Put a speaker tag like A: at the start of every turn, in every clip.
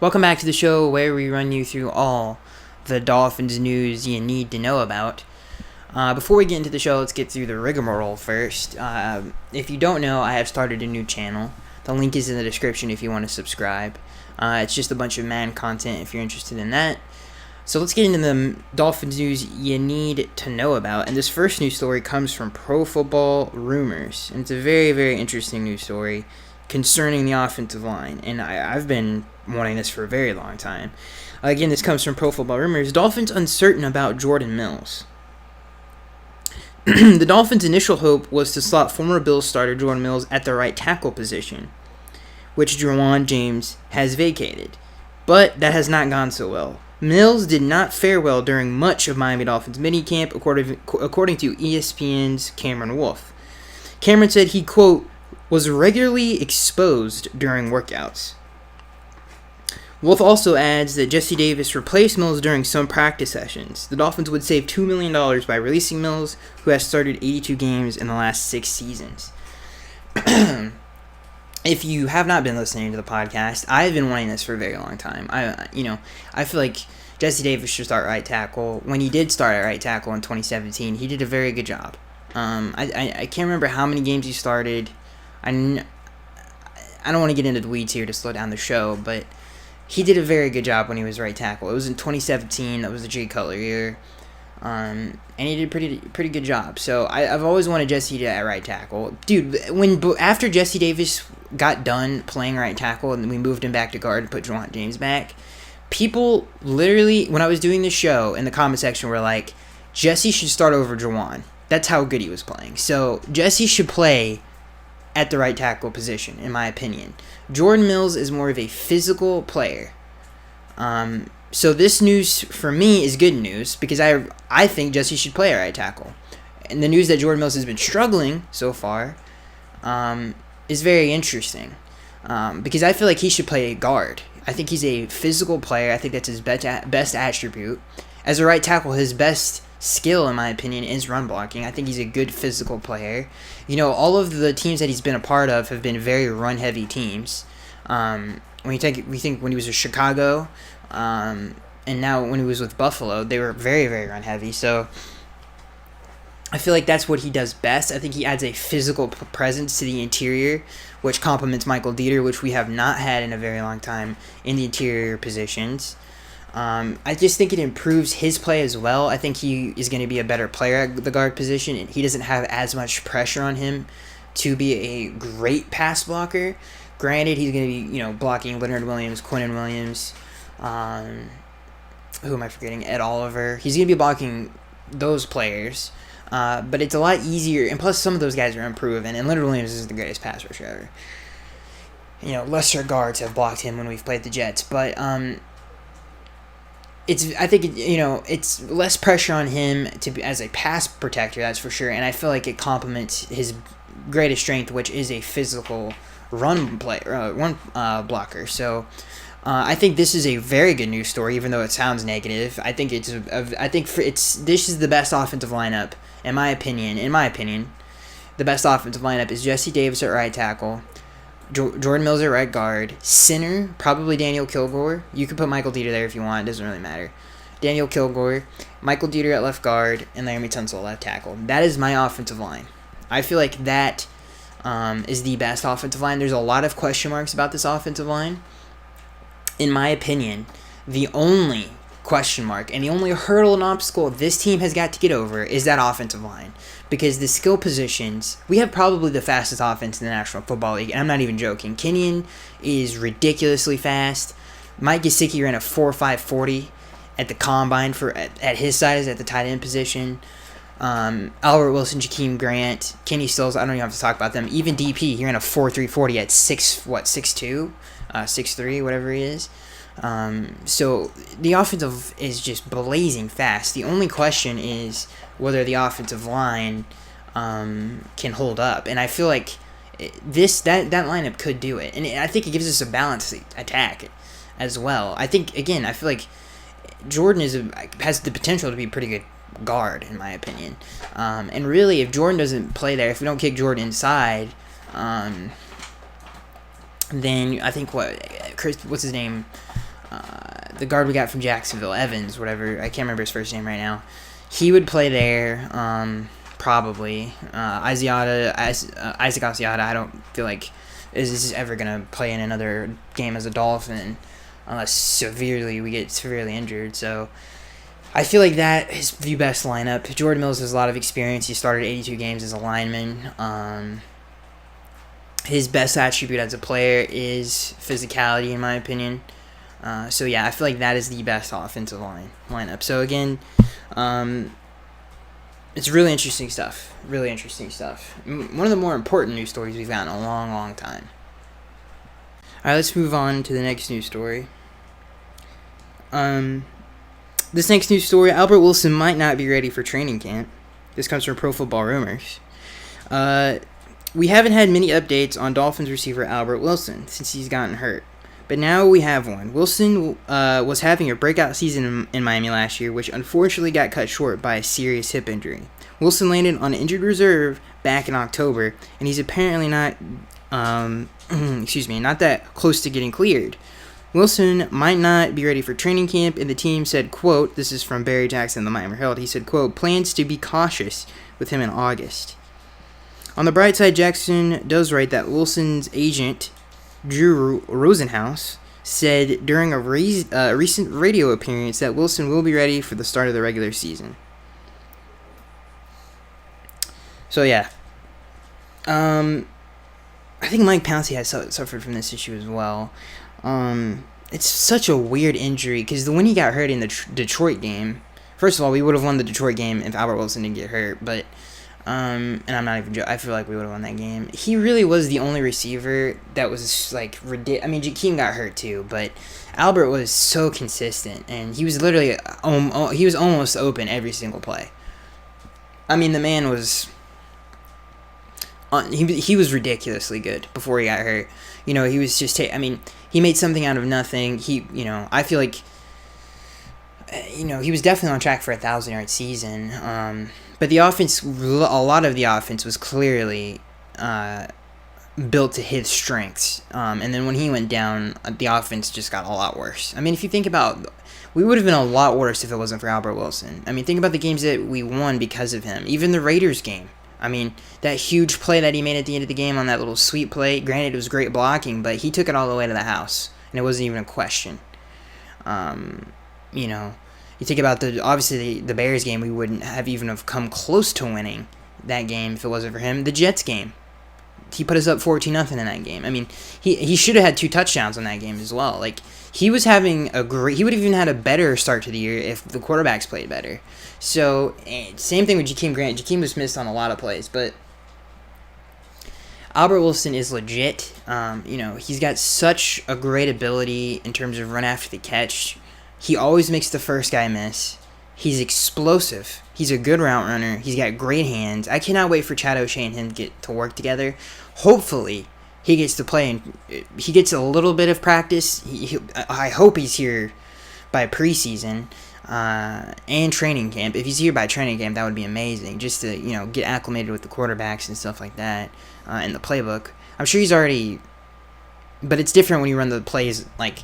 A: Welcome back to the show where we run you through all the Dolphins news you need to know about. Before we get into the show, let's get through the rigmarole first. If you don't know, I have started a new channel. The link is in the description if you want to subscribe. It's just a bunch of man content if you're interested in that. So let's get into the Dolphins news you need to know about. And this first news story comes from Pro Football Rumors. And it's a very, very interesting news story concerning the offensive line. And I've been wanting this for a very long time. Again, this comes from Pro Football Rumors. Dolphins uncertain about Jordan Mills. The Dolphins' initial hope was to slot former Bills starter Jordan Mills at the right tackle position, which Juwan James has vacated. But that has not gone so well. Mills did not fare well during much of Miami Dolphins minicamp, according to ESPN's Cameron Wolfe. Cameron said he, quote, was regularly exposed during workouts. Wolf also adds that Jesse Davis replaced Mills during some practice sessions. The Dolphins would save $2 million by releasing Mills, who has started 82 games in the last 6 seasons. If you have not been listening to the podcast, I've been wanting this for a very long time. I feel like Jesse Davis should start right tackle. When he did start at right tackle in 2017, he did a very good job. I can't remember how many games he started. I don't want to get into the weeds here to slow down the show, but he did a very good job when he was right tackle. It was in 2017. That was the Jay Cutler year. And he did a pretty good job. So I've always wanted Jesse to at right tackle. Dude, after Jesse Davis got done playing right tackle and we moved him back to guard and put Juwan James back, people literally, when I was doing the show, in the comment section were like, Jesse should start over Juwan. That's how good he was playing. So Jesse should play at the right tackle position, in my opinion. Jordan Mills is more of a physical player. So this news, for me, is good news, because I think Jesse should play at right tackle. And the news that Jordan Mills has been struggling so far is very interesting, because I feel like he should play guard. I think he's a physical player. I think that's his best attribute. As a right tackle, his best skill, in my opinion, is run blocking. I think he's a good physical player. You know, all of the teams that he's been a part of have been very run-heavy teams. We think when he was with Chicago, and now when he was with Buffalo, they were very, very run-heavy. So I feel like that's what he does best. I think he adds a physical presence to the interior, which complements Michael Dieter, which we have not had in a very long time in the interior positions. I just think it improves his play as well. I think he is going to be a better player at the guard position, and he doesn't have as much pressure on him to be a great pass blocker. Granted, he's going to be, blocking Leonard Williams, Quinnen Williams, who am I forgetting? Ed Oliver. He's going to be blocking those players, but it's a lot easier, and plus some of those guys are unproven, and Leonard Williams is the greatest pass rusher ever. Lesser guards have blocked him when we've played the Jets, but it's less pressure on him to be as a pass protector, that's for sure, and I feel like it complements his greatest strength, which is a physical run blocker. So I think this is a very good news story, even though it sounds negative. I think this is the best offensive lineup in my opinion. The best offensive lineup is Jesse Davis at right tackle, Jordan Mills at right guard, center, probably Daniel Kilgore. You could put Michael Dieter there if you want. It doesn't really matter. Daniel Kilgore, Michael Dieter at left guard, and Laramie Tunsil at left tackle. That is my offensive line. I feel like that is the best offensive line. There's a lot of question marks about this offensive line. In my opinion, the only question mark and the only hurdle and obstacle this team has got to get over is that offensive line. Because the skill positions, we have probably the fastest offense in the National Football League, and I'm not even joking. Kenyon is ridiculously fast. Mike Gesicki ran a 4.5 at the combine at his size at the tight end position. Albert Wilson, Jakeem Grant, Kenny Stills, I don't even have to talk about them. Even DP, he ran a 4.3 at 6'2", 6'3", whatever he is. So the offensive is just blazing fast. The only question is whether the offensive line can hold up, and I feel like that lineup could do it, and I think it gives us a balanced attack as well. I feel like Jordan has the potential to be a pretty good guard, in my opinion. And really, if Jordan doesn't play there, if we don't kick Jordan inside, then I think what's his name? the guard we got from Jacksonville, Evans, whatever. I can't remember his first name right now. He would play there, probably. Isaac Asiata, I don't feel like is ever going to play in another game as a Dolphin unless we get severely injured. So I feel like that is the best lineup. Jordan Mills has a lot of experience. He started 82 games as a lineman. His best attribute as a player is physicality, in my opinion. So yeah, I feel like that is the best offensive lineup. So again, it's really interesting stuff. Really interesting stuff. One of the more important news stories we've got in a long, long time. All right, let's move on to the next news story. This next news story: Albert Wilson might not be ready for training camp. This comes from Pro Football Rumors. We haven't had many updates on Dolphins receiver Albert Wilson since he's gotten hurt. But now we have one. Wilson was having a breakout season in Miami last year, which unfortunately got cut short by a serious hip injury. Wilson landed on injured reserve back in October, and he's apparently not that close to getting cleared. Wilson might not be ready for training camp, and the team said, quote, this is from Barry Jackson, the Miami Herald, he said, quote, plans to be cautious with him in August. On the bright side, Jackson does write that Wilson's agent, Drew Rosenhaus, said during a recent radio appearance that Wilson will be ready for the start of the regular season. So yeah, I think Mike Pouncey has suffered from this issue as well. It's such a weird injury because when he got hurt in the Detroit game, first of all, we would have won the Detroit game if Albert Wilson didn't get hurt, but and I'm not even joking. I feel like we would have won that game. He really was the only receiver that was like ridiculous. I mean, Jakeem got hurt too, but Albert was so consistent, and he was literally he was almost open every single play. I mean, the man was he was ridiculously good before he got hurt. You know, he was just he made something out of nothing. I feel like he was definitely on track for a 1,000-yard season. But the offense, a lot of the offense was clearly built to his strengths. And then when he went down, the offense just got a lot worse. I mean, if you think about, we would have been a lot worse if it wasn't for Albert Wilson. I mean, think about the games that we won because of him. Even the Raiders game. I mean, that huge play that he made at the end of the game on that little sweep play, granted it was great blocking, but he took it all the way to the house. And it wasn't even a question. You think about obviously the Bears game, we wouldn't have even have come close to winning that game if it wasn't for him. The Jets game, he put us up 14-0 in that game. I mean, he should have had 2 touchdowns in that game as well. Like, he was having he would have even had a better start to the year if the quarterbacks played better. So, same thing with Jakeem Grant. Jakeem was missed on a lot of plays, but Albert Wilson is legit. He's got such a great ability in terms of run after the catch. He always makes the first guy miss. He's explosive. He's a good route runner. He's got great hands. I cannot wait for Chad O'Shea and him to get to work together. Hopefully, he gets to play and he gets a little bit of practice. I hope he's here by preseason and training camp. If he's here by training camp, that would be amazing. Just to get acclimated with the quarterbacks and stuff like that in the playbook. I'm sure he's already, but it's different when you run the plays like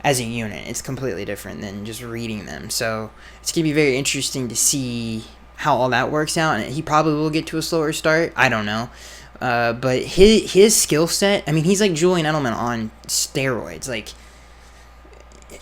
A: as a unit. It's completely different than just reading them. So it's going to be very interesting to see how all that works out. And he probably will get to a slower start. I don't know. But his skill set, I mean, he's like Julian Edelman on steroids. Like,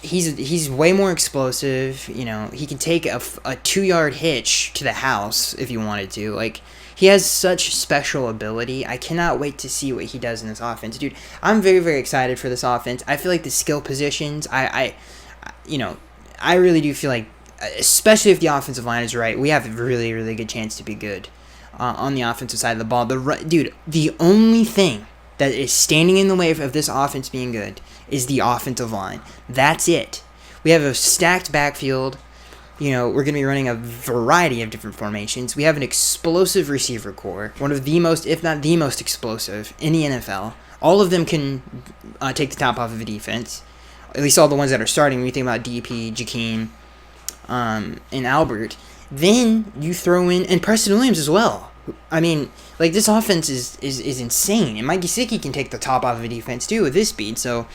A: he's way more explosive. He can take a 2-yard hitch to the house if you wanted to. Like, he has such special ability. I cannot wait to see what he does in this offense. Dude, I'm very, very excited for this offense. I feel like the skill positions, I really do feel like, especially if the offensive line is right, we have a really, really good chance to be good on the offensive side of the ball. The only thing that is standing in the way of this offense being good is the offensive line. That's it. We have a stacked backfield. We're going to be running a variety of different formations. We have an explosive receiver core, one of the most, if not the most explosive in the NFL. All of them can take the top off of a defense, at least all the ones that are starting. When you think about DP, Jakeem, and Albert, then you throw in, and Preston Williams as well. I mean, like, this offense is insane. And Mike Gesicki can take the top off of a defense too with his speed. So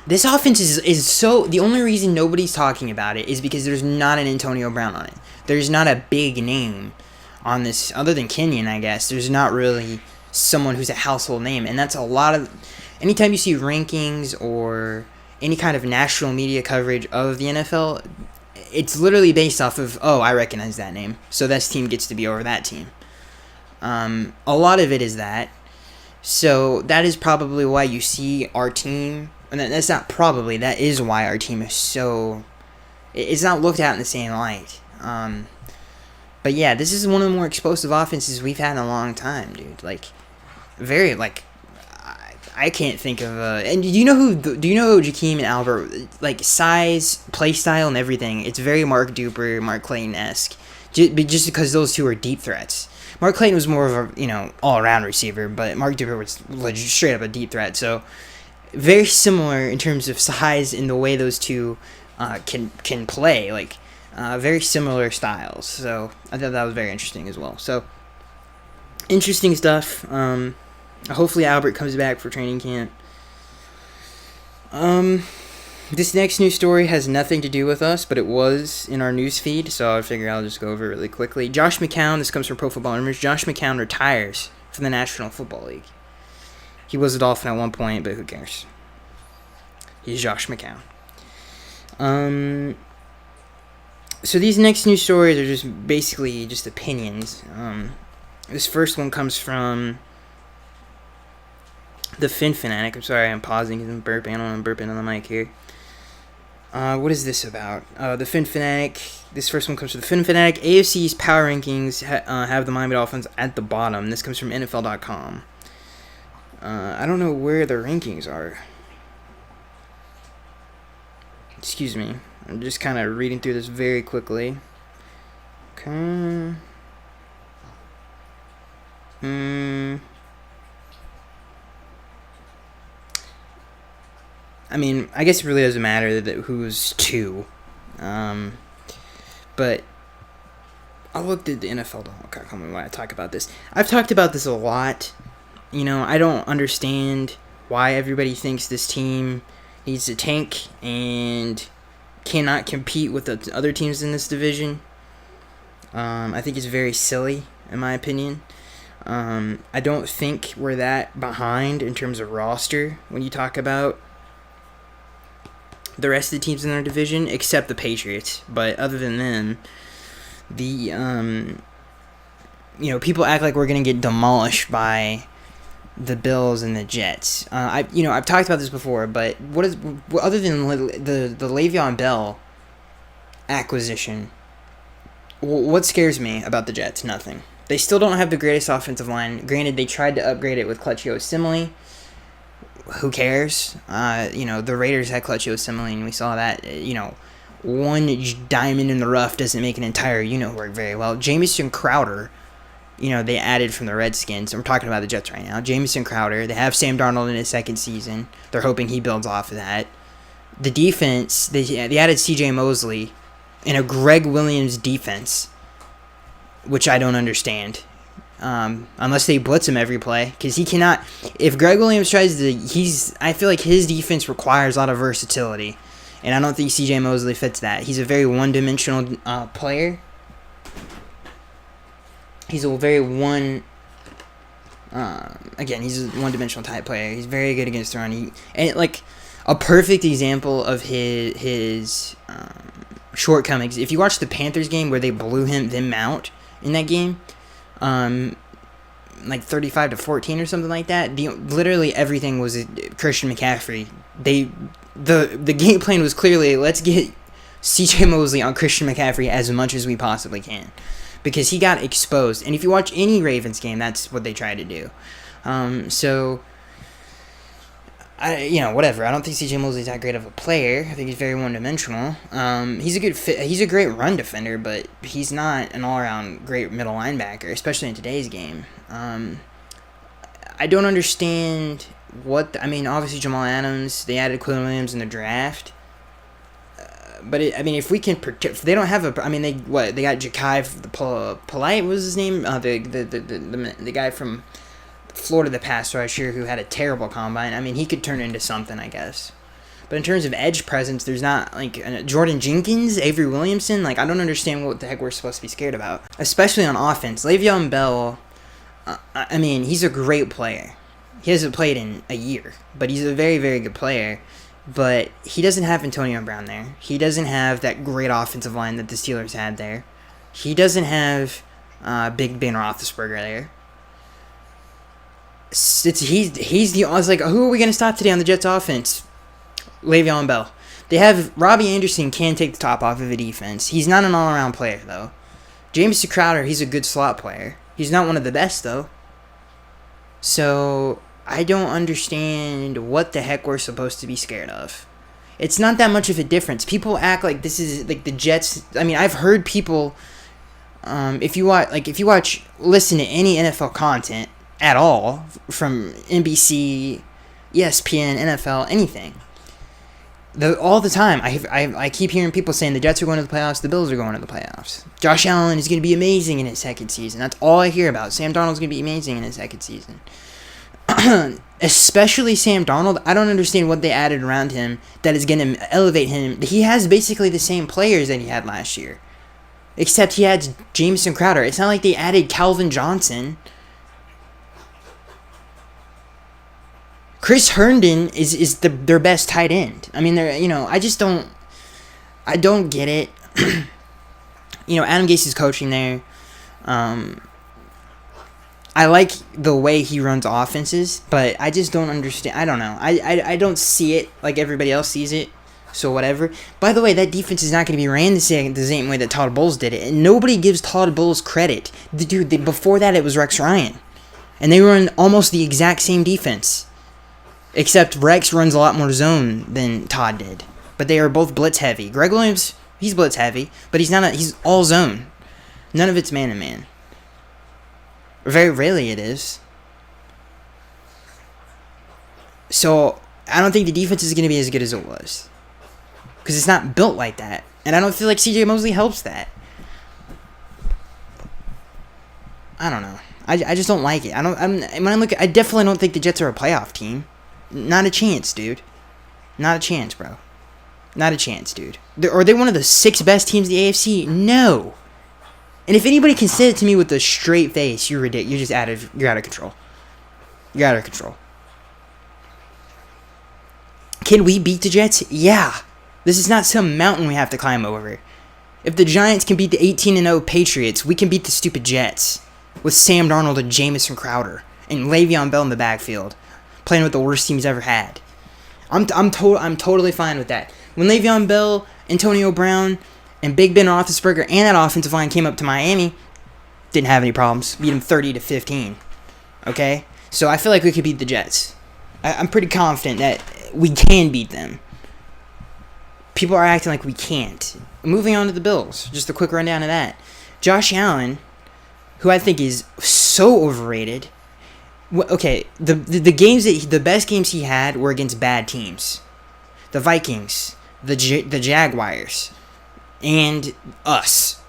A: This offense is so... The only reason nobody's talking about it is because there's not an Antonio Brown on it. There's not a big name on this, other than Kenyon, I guess. There's not really someone who's a household name, and that's a lot of... Anytime you see rankings or any kind of national media coverage of the NFL, it's literally based off of, oh, I recognize that name, so this team gets to be over that team. A lot of it is that. So that is probably why you see our team, and that's not probably, that is why our team is so... It's not looked at in the same light. But yeah, this is one of the more explosive offenses we've had in a long time, dude. Like, very, like... I can't think of and do you know who Jakeem and Albert, like, size, play style, and everything? It's very Mark Duper, Mark Clayton-esque, just because those two are deep threats. Mark Clayton was more of a all around receiver, but Mark Duper was legit, straight up a deep threat. So very similar in terms of size in the way those two can play, like very similar styles. So I thought that was very interesting as well. So interesting stuff. Hopefully Albert comes back for training camp. This next news story has nothing to do with us, but it was in our news feed, so I figure I'll just go over it really quickly. Josh McCown, this comes from Pro Football Rumors. Josh McCown retires from the National Football League. He was a Dolphin at one point, but who cares? He's Josh McCown. So these next news stories are just basically just opinions. This first one comes from the Fin Fanatic. I'm sorry, I'm pausing because I'm burping. I don't know, I'm burping on the mic here. What is this about? The Fin Fanatic. This first one comes from the Fin Fanatic. AFC's power rankings have the Miami Dolphins at the bottom. This comes from NFL.com. I don't know where the rankings are. Excuse me. I'm just kind of reading through this very quickly. Okay. I mean, I guess it really doesn't matter who's two. But I looked at the NFL. Okay, come on, when I talk about this. I've talked about this a lot. I don't understand why everybody thinks this team needs to tank and cannot compete with the other teams in this division. I think it's very silly, in my opinion. I don't think we're that behind in terms of roster when you talk about the rest of the teams in our division, except the Patriots. But other than them, people act like we're going to get demolished by the Bills and the Jets. I've talked about this before, but other than the Le'Veon Bell acquisition, what scares me about the Jets? Nothing. They still don't have the greatest offensive line. Granted, they tried to upgrade it with Clutch Osemele. Who cares? The Raiders had Clutch Osemele, and we saw that. One diamond in the rough doesn't make an entire unit work very well. Jamison Crowder, they added from the Redskins. We're talking about the Jets right now. Jamison Crowder. They have Sam Darnold in his second season. They're hoping he builds off of that. The defense, they added C.J. Mosley in a Greg Williams defense, which I don't understand. Unless they blitz him every play, because he cannot. If Greg Williams tries to, I feel like his defense requires a lot of versatility, and I don't think C.J. Mosley fits that. He's a very one-dimensional player. He's a very he's a one-dimensional type player. He's very good against the run. A perfect example of his shortcomings. If you watch the Panthers game where they blew them out in that game. 35-14 or something like that. Literally everything was Christian McCaffrey. The game plan was clearly, let's get C.J. Mosley on Christian McCaffrey as much as we possibly can, because he got exposed. And if you watch any Ravens game, that's what they try to do. Whatever. I don't think C.J. Mosley's that great of a player. I think he's very one-dimensional. He's a good fit. He's a great run defender, but he's not an all-around great middle linebacker, especially in today's game. I don't understand obviously Jamal Adams, they added Quinn Williams in the draft. But if we can protect, if they don't have they got Ja'Kai Polite, what was his name? The guy from Florida, the pass rusher who had a terrible combine. He could turn into something, I guess. But in terms of edge presence, there's not, like, Jordan Jenkins, Avery Williamson. Like, I don't understand what the heck we're supposed to be scared about. Especially on offense. Le'Veon Bell, I mean, he's a great player. He hasn't played in a year, but he's a very, very good player. But he doesn't have Antonio Brown there. He doesn't have that great offensive line that the Steelers had there. He doesn't have Big Ben Roethlisberger there. He's the... I was like, who are we going to stop today on the Jets offense? Le'Veon Bell. They have Robbie Anderson can take the top off of a defense. He's not an all-around player, though. Jamison Crowder, he's a good slot player. He's not one of the best, though. So, I don't understand what the heck we're supposed to be scared of. It's not that much of a difference. People act like this is, like, the Jets... I mean, I've heard people... if you listen to any NFL content at all, from NBC, ESPN, NFL, anything... all the time, I keep hearing people saying the Jets are going to the playoffs, the Bills are going to the playoffs. Josh Allen is going to be amazing in his second season. That's all I hear about. Sam Darnold's going to be amazing in his second season. Especially Sam Darnold, I don't understand what they added around him that is going to elevate him. He has basically the same players that he had last year. Except he had Jamison Crowder. It's not like they added Calvin Johnson. Chris Herndon is their best tight end. I mean, I don't get it. Adam Gase is coaching there. I like the way he runs offenses, but I just don't understand. I don't know. I don't see it like everybody else sees it, so whatever. By the way, that defense is not going to be ran the same way that Todd Bowles did it, and nobody gives Todd Bowles credit. Before that, it was Rex Ryan, and they run almost the exact same defense. Except Rex runs a lot more zone than Todd did. But they are both blitz heavy. Greg Williams, he's blitz heavy, but he's all zone. None of it's man-to-man. Very rarely it is. So, I don't think the defense is going to be as good as it was. Because it's not built like that. And I don't feel like CJ Mosley helps that. I don't know. I just don't like it. I definitely don't think the Jets are a playoff team. Not a chance, dude. Not a chance, bro. Not a chance, dude. Are they one of the 6 best teams in the AFC? No. And if anybody can say it to me with a straight face, you're ridiculous. You're out of control. You're out of control. Can we beat the Jets? Yeah. This is not some mountain we have to climb over. If the Giants can beat the 18-0 Patriots, we can beat the stupid Jets with Sam Darnold and Jamison Crowder and Le'Veon Bell in the backfield, playing with the worst team he's ever had. I'm totally fine with that. When Le'Veon Bell, Antonio Brown, and Big Ben Roethlisberger and that offensive line came up to Miami, didn't have any problems. Beat them 30-15. Okay? So I feel like we could beat the Jets. I'm pretty confident that we can beat them. People are acting like we can't. Moving on to the Bills. Just a quick rundown of that. Josh Allen, who I think is so overrated. Okay, the best games he had were against bad teams. The Vikings, the Jaguars, and us.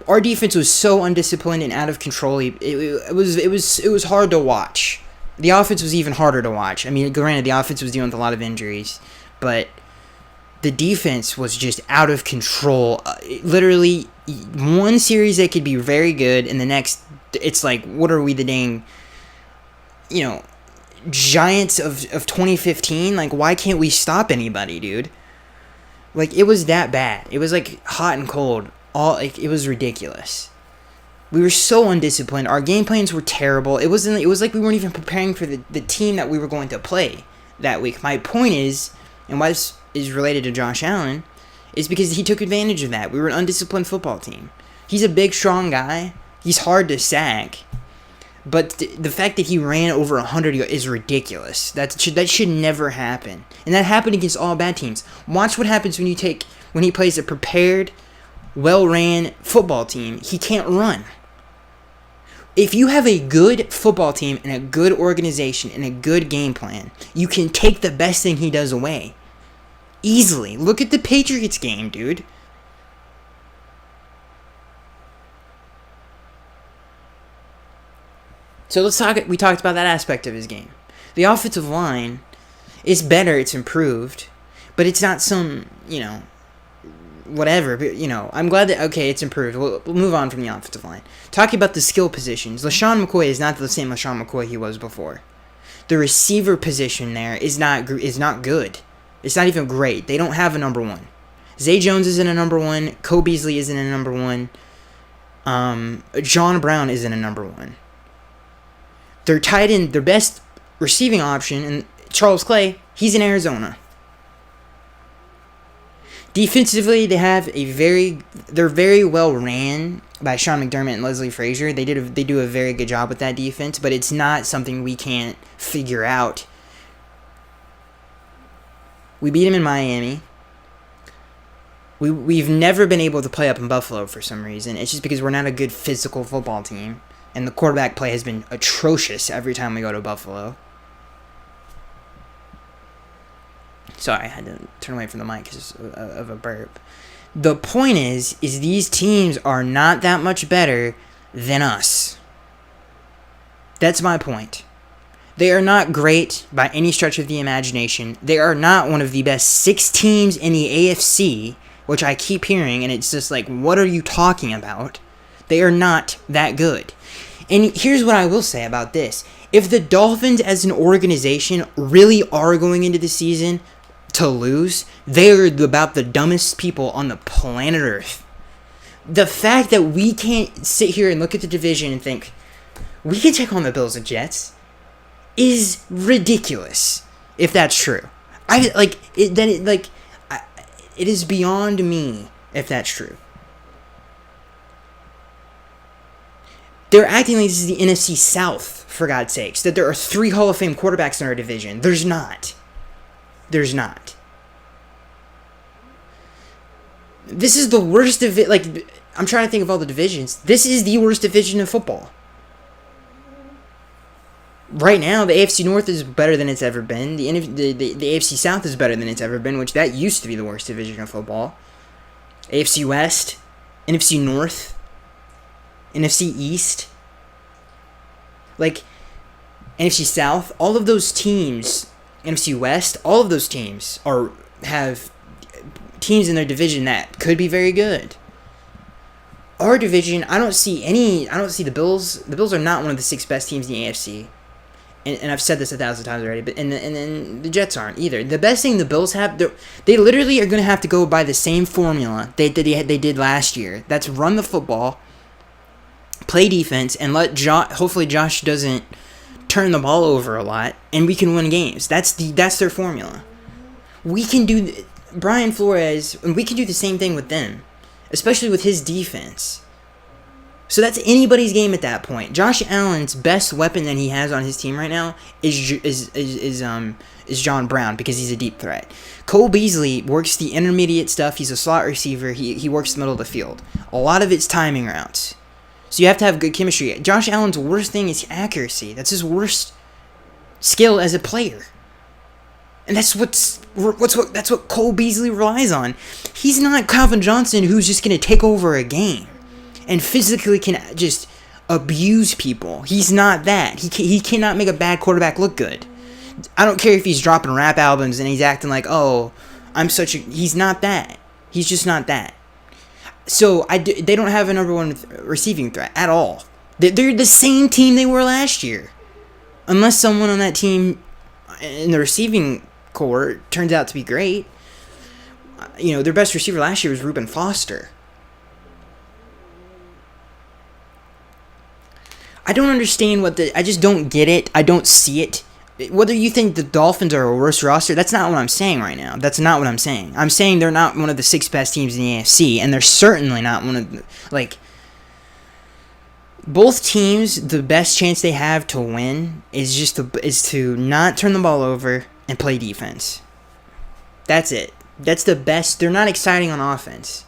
A: Our defense was so undisciplined and out of control. It was hard to watch. The offense was even harder to watch. I mean, granted, the offense was dealing with a lot of injuries, but the defense was just out of control. Literally, one series they could be very good, and the next, it's like, what are we, the dang, Giants of 2015? Like, why can't we stop anybody, dude? Like, it was that bad. It was like hot and cold. It was ridiculous. We were so undisciplined. Our game plans were terrible. It was like we weren't even preparing for the team that we were going to play that week. My point is, and why this is related to Josh Allen, is because he took advantage of that. We were an undisciplined football team. He's a big, strong guy. He's hard to sack. But the fact that he ran over 100 is ridiculous. That should never happen. And that happened against all bad teams. Watch what happens when he plays a prepared, well-ran football team. He can't run. If you have a good football team and a good organization and a good game plan, you can take the best thing he does away. Easily. Look at the Patriots game, dude. So we talked about that aspect of his game. The offensive line It's better. It's improved. But it's not some, whatever. But, I'm glad that, okay, it's improved. We'll move on from the offensive line. Talking about the skill positions. LaShawn McCoy is not the same LaShawn McCoy he was before. The receiver position there is not good. It's not even great. They don't have a number one. Zay Jones isn't a number one. Cole Beasley isn't a number one. John Brown isn't a number one. Their tight end, their best receiving option, and Charles Clay, he's in Arizona. Defensively, they're very well ran by Sean McDermott and Leslie Frazier. They do a very good job with that defense, but it's not something we can't figure out. We beat them in Miami. We've never been able to play up in Buffalo for some reason. It's just because we're not a good physical football team, and the quarterback play has been atrocious every time we go to Buffalo. Sorry, I had to turn away from the mic because of a burp. The point is these teams are not that much better than us. That's my point. They are not great by any stretch of the imagination. They are not one of the best 6 teams in the AFC, which I keep hearing, and it's just like, what are you talking about? They are not that good. And here's what I will say about this. If the Dolphins as an organization really are going into the season to lose, they are about the dumbest people on the planet Earth. The fact that we can't sit here and look at the division and think, we can take on the Bills and Jets, is ridiculous, if that's true. It is beyond me if that's true. They're acting like this is the NFC South, for God's sakes, that there are 3 Hall of Fame quarterbacks in our division. There's not. This is the worst I'm trying to think of all the divisions. This is the worst division of football. Right now, the AFC North is better than it's ever been. The AFC South is better than it's ever been, which that used to be the worst division of football. AFC West, NFC North, NFC East, NFC South, all of those teams, NFC West, all of those teams have teams in their division that could be very good. Our division, I don't see the Bills. The Bills are not one of the 6 best teams in the AFC. And I've said this 1,000 times already, but and then the Jets aren't either. The best thing the Bills have, they literally are going to have to go by the same formula they did last year. That's run the football, play defense, and hopefully Josh doesn't turn the ball over a lot, and we can win games. That's their formula. We can do Brian Flores, and we can do the same thing with them, especially with his defense. So that's anybody's game at that point. Josh Allen's best weapon that he has on his team right now is John Brown, because he's a deep threat. Cole Beasley works the intermediate stuff. He's a slot receiver. He works the middle of the field. A lot of it's timing routes. So you have to have good chemistry. Josh Allen's worst thing is accuracy. That's his worst skill as a player. And that's what Cole Beasley relies on. He's not Calvin Johnson, who's just going to take over a game and physically can just abuse people. He's not that. He cannot make a bad quarterback look good. I don't care if he's dropping rap albums and he's acting like, oh, he's not that. He's just not that. So they don't have a number 1 receiving threat at all. They're the same team they were last year. Unless someone on that team in the receiving core turns out to be great. Their best receiver last year was Reuben Foster. I don't understand I just don't get it. I don't see it. Whether you think the Dolphins are a worse roster, that's not what I'm saying right now. That's not what I'm saying. I'm saying they're not one of the 6 best teams in the AFC, and they're certainly not one of the, both teams, the best chance they have to win is to not turn the ball over and play defense. That's it. That's the best. They're not exciting on offense.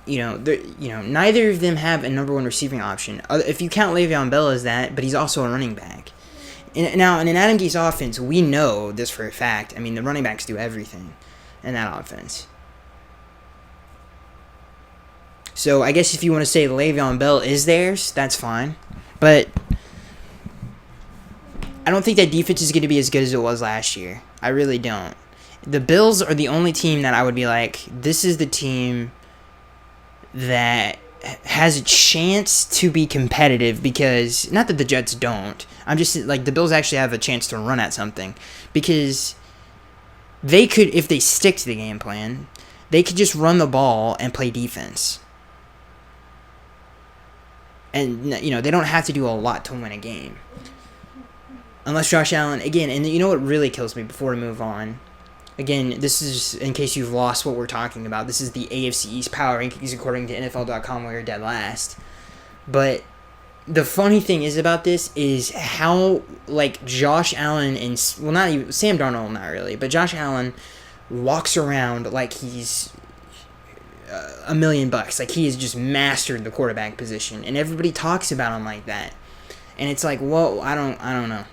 A: Neither of them have a number 1 receiving option. If you count Le'Veon Bell as that, but he's also a running back. Now, in an Adam Gase offense, we know this for a fact. I mean, the running backs do everything in that offense. So, I guess if you want to say Le'Veon Bell is theirs, that's fine. But I don't think that defense is going to be as good as it was last year. I really don't. The Bills are the only team that I would be like, this is the team that has a chance to be competitive, because, not that the Jets don't, I'm just like, the Bills actually have a chance to run at something, because they could, if they stick to the game plan, they could just run the ball and play defense. And, you know, they don't have to do a lot to win a game. Unless Josh Allen, again, and you know what really kills me before we move on? Again, this is, in case you've lost what we're talking about, this is the AFC East Power Rankings according to NFL.com, where you're dead last. But the funny thing is about this is how, like, Josh Allen and, well, not even, Sam Darnold, not really, but Josh Allen walks around like he's $1 million. Like, he has just mastered the quarterback position, and everybody talks about him like that. And it's like, whoa, I don't know.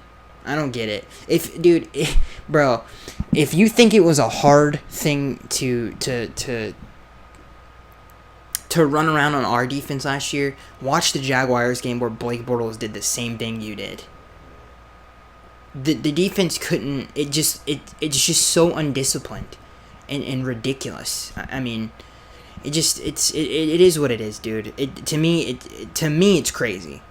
A: I don't get it. Bro, if you think it was a hard thing to run around on our defense last year, watch the Jaguars game where Blake Bortles did the same thing you did. The defense couldn't. It's just so undisciplined and ridiculous. I mean, it is what it is, dude. To me, it's crazy.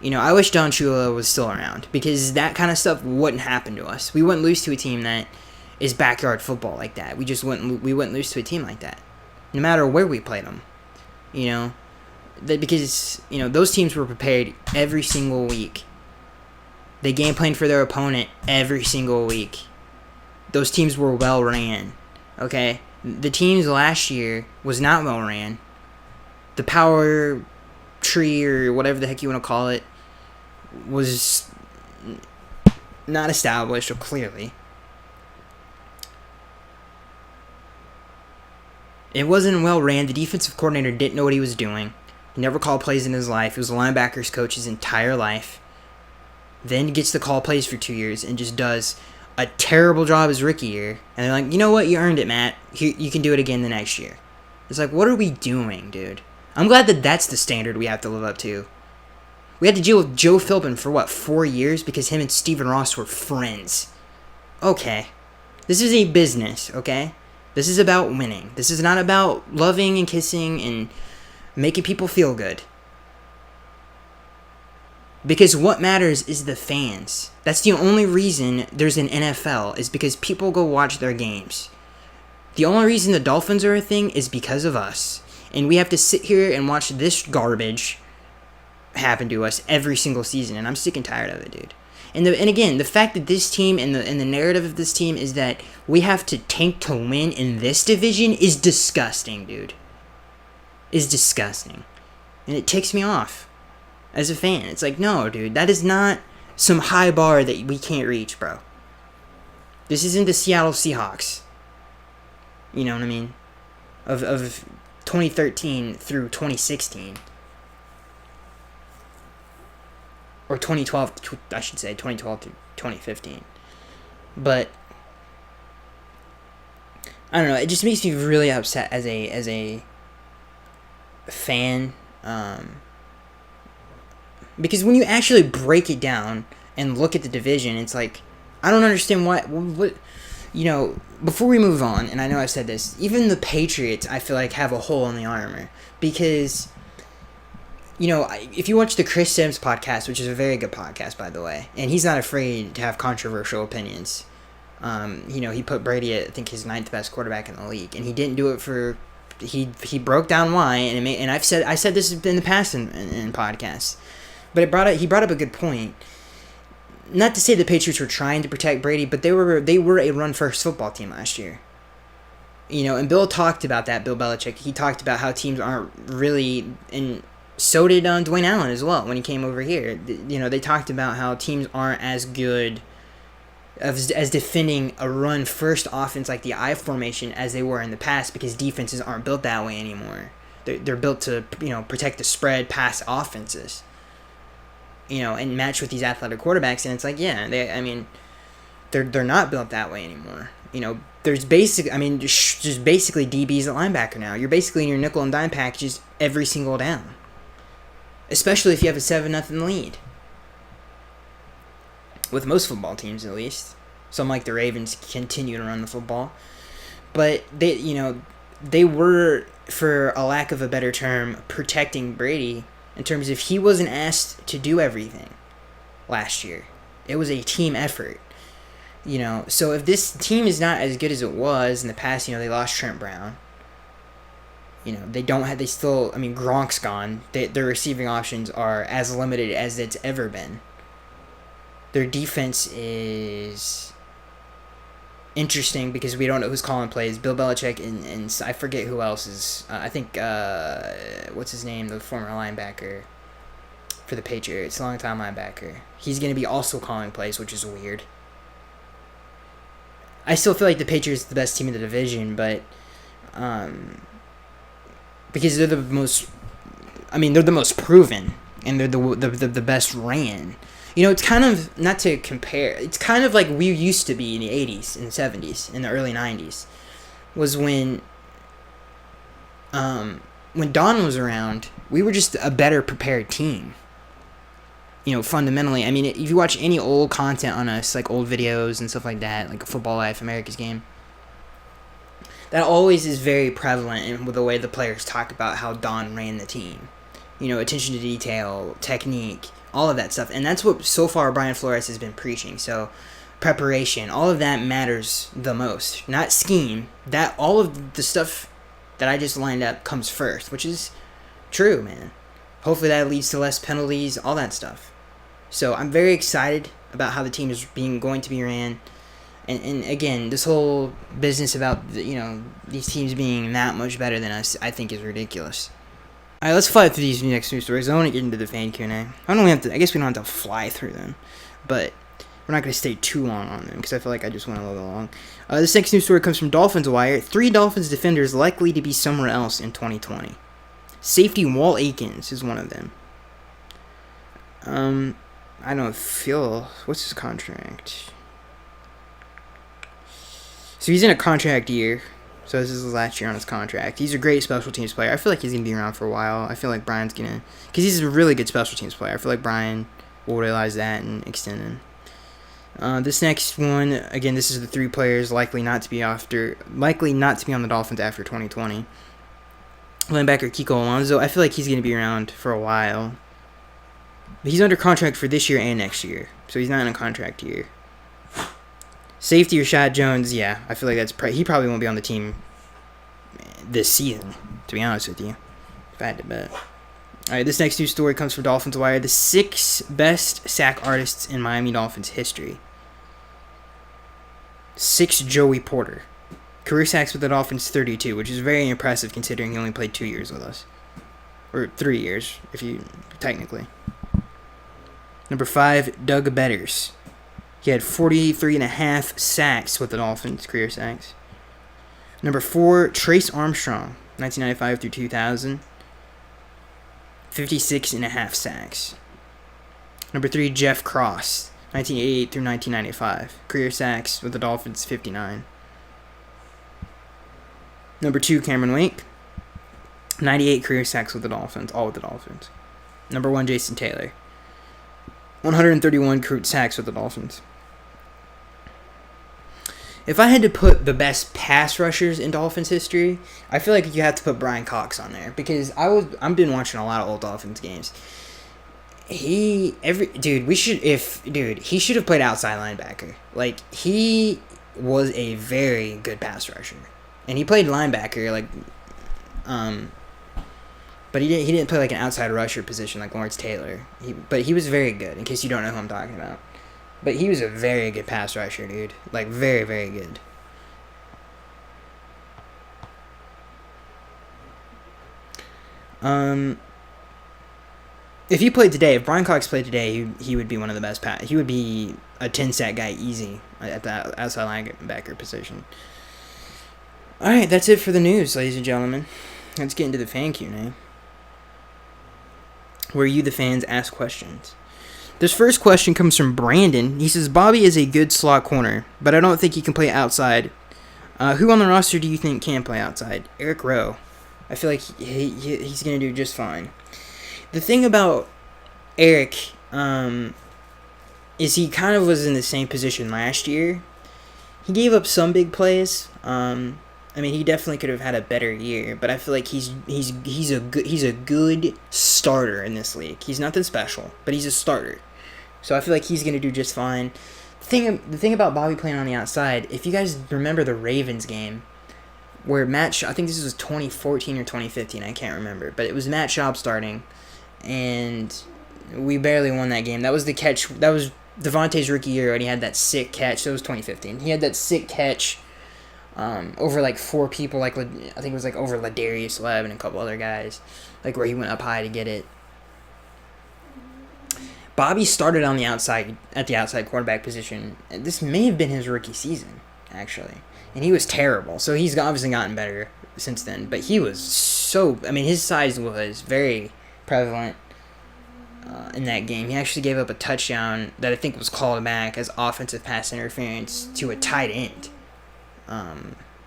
A: You know, I wish Don Shula was still around, because that kind of stuff wouldn't happen to us. We wouldn't lose to a team that is backyard football like that. We wouldn't lose to a team like that, no matter where we played them. You know, because, you know, those teams were prepared every single week. They game planned for their opponent every single week. Those teams were well ran. Okay, the teams last year was not well ran. The power tree, or whatever the heck you want to call it, was not established, or clearly. It wasn't well ran. The defensive coordinator didn't know what he was doing. He never called plays in his life. He was a linebackers coach his entire life. Then gets to call plays for 2 years and just does a terrible job his rookie year. And they're like, you know what? You earned it, Matt. Here, you can do it again the next year. It's like, what are we doing, dude? I'm glad that that's the standard we have to live up to. We had to deal with Joe Philbin for, 4 years because him and Stephen Ross were friends. Okay. This is a business, okay? This is about winning. This is not about loving and kissing and making people feel good. Because what matters is the fans. That's the only reason there's an NFL, is because people go watch their games. The only reason the Dolphins are a thing is because of us. And we have to sit here and watch this garbage happen to us every single season, and I'm sick and tired of it, dude. And again, the fact that this team and the narrative of this team is that we have to tank to win in this division is disgusting, dude. Is disgusting. And it ticks me off as a fan. It's like, no, dude, that is not some high bar that we can't reach, bro. This isn't the Seattle Seahawks. You know what I mean? Of 2013 through 2016. Or 2012, I should say, 2012 through 2015. But I don't know, it just makes me really upset as a fan, because when you actually break it down and look at the division, it's like, I don't understand what you know, before we move on, and I know I've said this, even the Patriots, I feel like, have a hole in the armor, because, you know, if you watch the Chris Sims podcast, which is a very good podcast, by the way, and he's not afraid to have controversial opinions. You know, he put Brady at, I think, his 9th best quarterback in the league, and he didn't do it for. He broke down why, and I said this in the past in podcasts, but he brought up a good point. Not to say the Patriots were trying to protect Brady, but they were a run first football team last year. You know, and Bill talked about that. Bill Belichick, he talked about how teams aren't really in. So did Dwayne Allen as well when he came over here. You know, they talked about how teams aren't as good as defending a run-first offense like the I formation as they were in the past, because defenses aren't built that way anymore. They're built to, you know, protect the spread pass offenses, you know, and match with these athletic quarterbacks. And it's like, yeah, they're not built that way anymore. You know, there's just basically DBs at linebacker now. You're basically in your nickel and dime packages every single down. Especially if you have a 7-0 lead. with most football teams at least. Some like the Ravens continue to run the football, but they were, for a lack of a better term, protecting Brady in terms of he wasn't asked to do everything last year. It was a team effort. So if this team is not as good as it was in the past, they lost Trent Brown. Gronk's gone. Their receiving options are as limited as it's ever been. Their defense is interesting because we don't know who's calling plays. Bill Belichick and I forget who else is. I think, what's his name? The former linebacker for the Patriots, long-time linebacker. He's going to be also calling plays, which is weird. I still feel like the Patriots are the best team in the division, but because they're the most proven, and they're the best ran. It's kind of, not to compare, it's kind of like we used to be in the 80s and 70s, in the early 90s, was when Don was around, we were just a better prepared team. Fundamentally. If you watch any old content on us, like old videos and stuff like that, like Football Life, America's Game, that always is very prevalent in the way the players talk about how Don ran the team. Attention to detail, technique, all of that stuff. And that's what, so far, Brian Flores has been preaching. So, preparation, all of that matters the most. Not scheme. That, all of the stuff that I just lined up comes first, which is true, man. Hopefully that leads to less penalties, all that stuff. So I'm very excited about how the team is going to be ran. And again, this whole business about these teams being that much better than us, I think is ridiculous. All right, let's fly through these next news stories. I want to get into the fan Q&A. I guess we don't have to fly through them, but we're not going to stay too long on them because I feel like I just went a little long. This next news story comes from Dolphins Wire. 3 Dolphins defenders likely to be somewhere else in 2020. Safety Walt Aikens is one of them. I don't feel... What's his contract? So he's in a contract year. So this is his last year on his contract. He's a great special teams player. I feel like he's going to be around for a while. I feel like Brian's going to... Because he's a really good special teams player. I feel like Brian will realize that and extend him. This next one, again, this is the 3 players likely not to be on the Dolphins after 2020. Linebacker Kiko Alonso, I feel like he's going to be around for a while. But he's under contract for this year and next year, so he's not in a contract year. Safety Rashad Jones, yeah, I feel like he probably won't be on the team this season, to be honest with you, if I had to bet. Alright, this next news story comes from Dolphins Wire. The 6 best sack artists in Miami Dolphins history. 6 Joey Porter. Career sacks with the Dolphins, 32, which is very impressive considering he only played 2 years with us. Or 3 years, if you, technically. Number 5, Doug Betters. He had 43.5 sacks with the Dolphins, career sacks. Number 4, Trace Armstrong, 1995 through 2000. 56.5 sacks. Number 3, Jeff Cross, 1988 through 1995. Career sacks with the Dolphins, 59. Number 2, Cameron Wake, 98 career sacks with the Dolphins, all with the Dolphins. Number 1, Jason Taylor, 131 career sacks with the Dolphins. If I had to put the best pass rushers in Dolphins history, I feel like you have to put Brian Cox on there because I've been watching a lot of old Dolphins games. He should have played outside linebacker. Like, he was a very good pass rusher, and he played linebacker, but he didn't play like an outside rusher position like Lawrence Taylor. But he was very good. In case you don't know who I'm talking about. But he was a very good pass rusher, dude. Like, very, very good. If he played today, if Brian Cox played today, he would be one of the best he would be a 10-sack guy easy at that outside linebacker position. Alright, that's it for the news, ladies and gentlemen. Let's get into the fan Q&A, where you, the fans, ask questions. This first question comes from Brandon. He says, Bobby is a good slot corner, but I don't think he can play outside. Who on the roster do you think can play outside? Eric Rowe. I feel like he's going to do just fine. The thing about Eric is he kind of was in the same position last year. He gave up some big plays. I mean, he definitely could have had a better year, but I feel like he's a good starter in this league. He's nothing special, but he's a starter. So I feel like he's gonna do just fine. The thing about Bobby playing on the outside, if you guys remember the Ravens game, where I think this was 2014 or 2015, I can't remember, but it was Matt Schaub starting, and we barely won that game. That was the catch. That was Devontae's rookie year, and he had that sick catch. So it was 2015. He had that sick catch over like 4 people. Like I think it was like over Ladarius Webb and a couple other guys, like where he went up high to get it. Bobby started on the outside at the outside quarterback position. This may have been his rookie season, actually, and he was terrible. So he's obviously gotten better since then. But he was his size was very prevalent in that game. He actually gave up a touchdown that I think was called back as offensive pass interference to a tight end.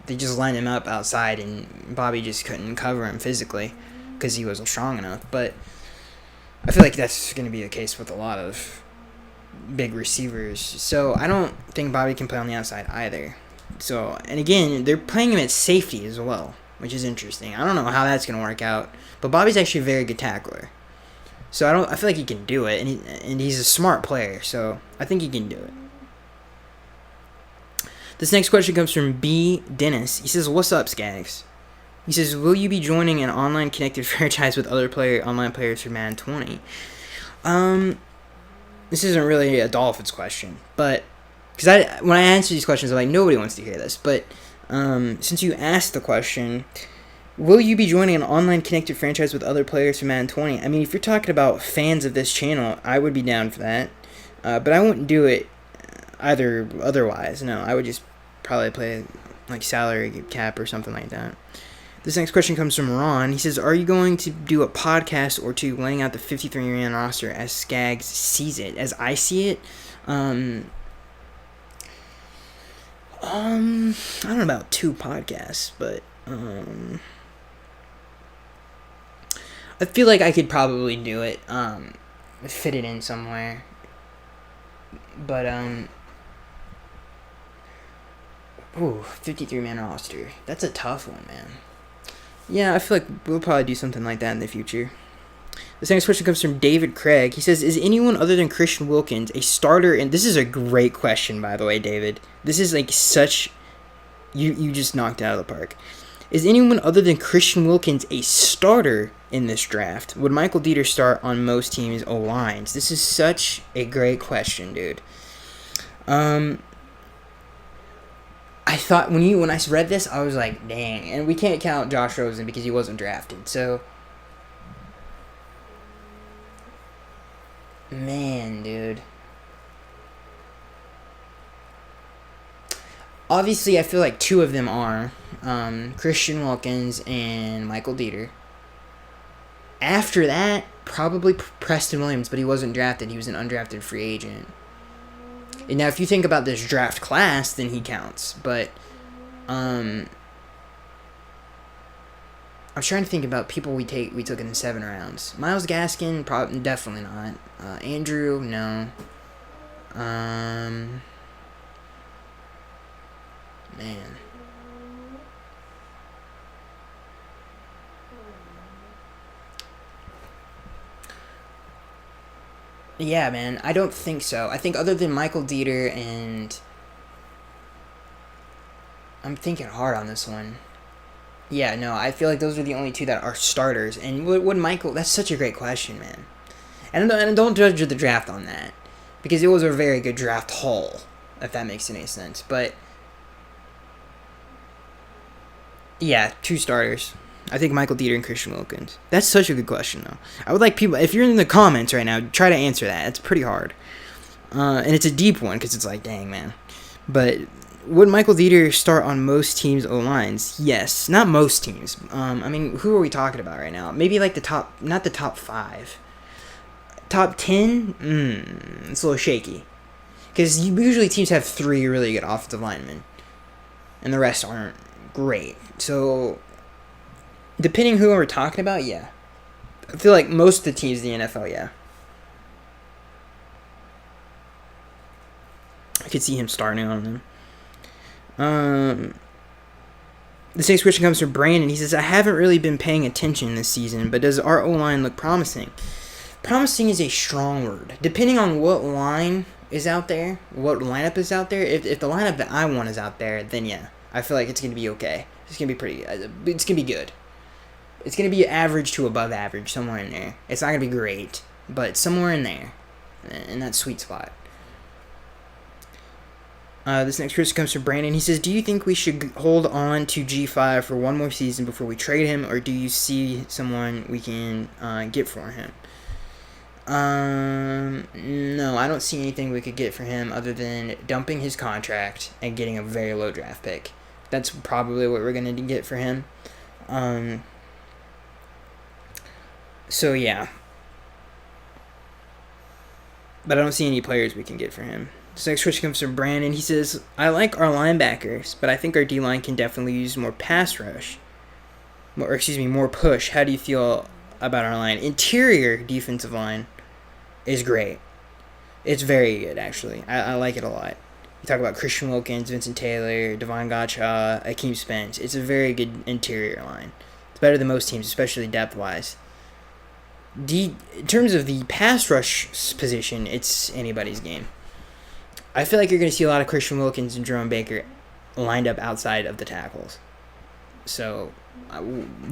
A: They just lined him up outside, and Bobby just couldn't cover him physically because he wasn't strong enough. But I feel like that's going to be the case with a lot of big receivers. So I don't think Bobby can play on the outside either. So, and again, they're playing him at safety as well, which is interesting. I don't know how that's going to work out, but Bobby's actually a very good tackler. So I feel like he can do it, and he's a smart player, so I think he can do it. This next question comes from B. Dennis. He says, "What's up, Skags?" He says, "Will you be joining an online connected franchise with other online players for Madden 20?" This isn't really a Dolphins question, but because when I answer these questions, I'm like, nobody wants to hear this. But since you asked the question, will you be joining an online connected franchise with other players for Madden 20? I mean, if you're talking about fans of this channel, I would be down for that. But I wouldn't do it either otherwise. No, I would just probably play like salary cap or something like that. This next question comes from Ron. He says, "Are you going to do a podcast or two laying out the 53-man roster as Skags sees it? As I see it, I don't know about 2 podcasts, but I feel like I could probably do it, fit it in somewhere. But 53-man roster. That's a tough one, man. Yeah, I feel like we'll probably do something like that in the future." This next question comes from David Craig. He says, "Is anyone other than Christian Wilkins a starter?" And this is a great question, by the way, David. This is like such... You just knocked it out of the park. "Is anyone other than Christian Wilkins a starter in this draft? Would Michael Dieter start on most teams' O-lines?" This is such a great question, dude. I thought when I read this, I was like, dang. And we can't count Josh Rosen because he wasn't drafted. So, man, dude. Obviously, I feel like 2 of them are Christian Wilkins and Michael Dieter. After that, probably Preston Williams, but he wasn't drafted. He was an undrafted free agent. And now, if you think about this draft class, then he counts. But I'm trying to think about people we took in the 7 rounds. Myles Gaskin, definitely not. Andrew, no. Man. Yeah, man, I don't think so. I think other than Michael Dieter and... I'm thinking hard on this one. Yeah, no, I feel like those are the only 2 that are starters. And would Michael... That's such a great question, man. And don't judge the draft on that. Because it was a very good draft haul, if that makes any sense. But... yeah, 2 starters. I think Michael Dieter and Christian Wilkins. That's such a good question, though. I would like people... If you're in the comments right now, try to answer that. It's pretty hard. And it's a deep one, because it's like, dang, man. But would Michael Dieter start on most teams' O-lines? Yes. Not most teams. I mean, who are we talking about right now? Maybe like the top... Not the top 5. Top 10? It's a little shaky. Because usually teams have 3 really good offensive linemen. And the rest aren't great. So... depending who we're talking about, yeah. I feel like most of the teams in the NFL, yeah. I could see him starting on them. This next question comes from Brandon. He says, I haven't really been paying attention this season, but does our O-line look promising? Promising is a strong word. Depending on what line is out there, what lineup is out there, if the lineup that I want is out there, then yeah, I feel like it's going to be okay. It's going to be it's going to be good. It's going to be average to above average, somewhere in there. It's not going to be great, but somewhere in there, in that sweet spot. This next question comes from Brandon. He says, do you think we should hold on to G5 for one more season before we trade him, or do you see someone we can get for him? No, I don't see anything we could get for him other than dumping his contract and getting a very low draft pick. That's probably what we're going to get for him. So, yeah. But I don't see any players we can get for him. This next question comes from Brandon. He says, I like our linebackers, but I think our D-line can definitely use more pass rush. More push. How do you feel about our line? Interior defensive line is great. It's very good, actually. I like it a lot. You talk about Christian Wilkins, Vincent Taylor, Devon Gotcha, Akeem Spence. It's a very good interior line. It's better than most teams, especially depth-wise. In terms of the pass rush position, it's anybody's game. I feel like you're going to see a lot of Christian Wilkins and Jerome Baker lined up outside of the tackles. So,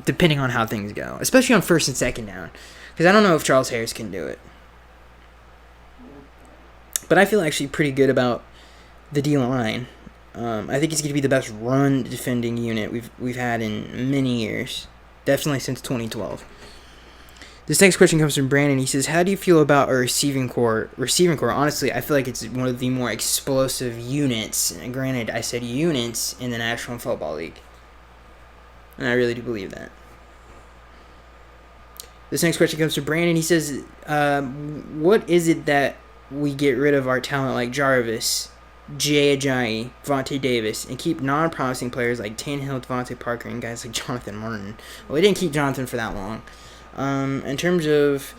A: depending on how things go, especially on first and second down, because I don't know if Charles Harris can do it. But I feel actually pretty good about the D-line. I think it's going to be the best run defending unit we've had in many years, definitely since 2012. This next question comes from Brandon. He says, how do you feel about our receiving core? Honestly, I feel like it's one of the more explosive units. And granted, I said units in the National Football League. And I really do believe that. This next question comes from Brandon. He says, what is it that we get rid of our talent like Jarvis, Jay Ajayi, Vontae Davis, and keep non-promising players like Tannehill, Devontae Parker, and guys like Jonathan Martin? Well, we didn't keep Jonathan for that long. In terms of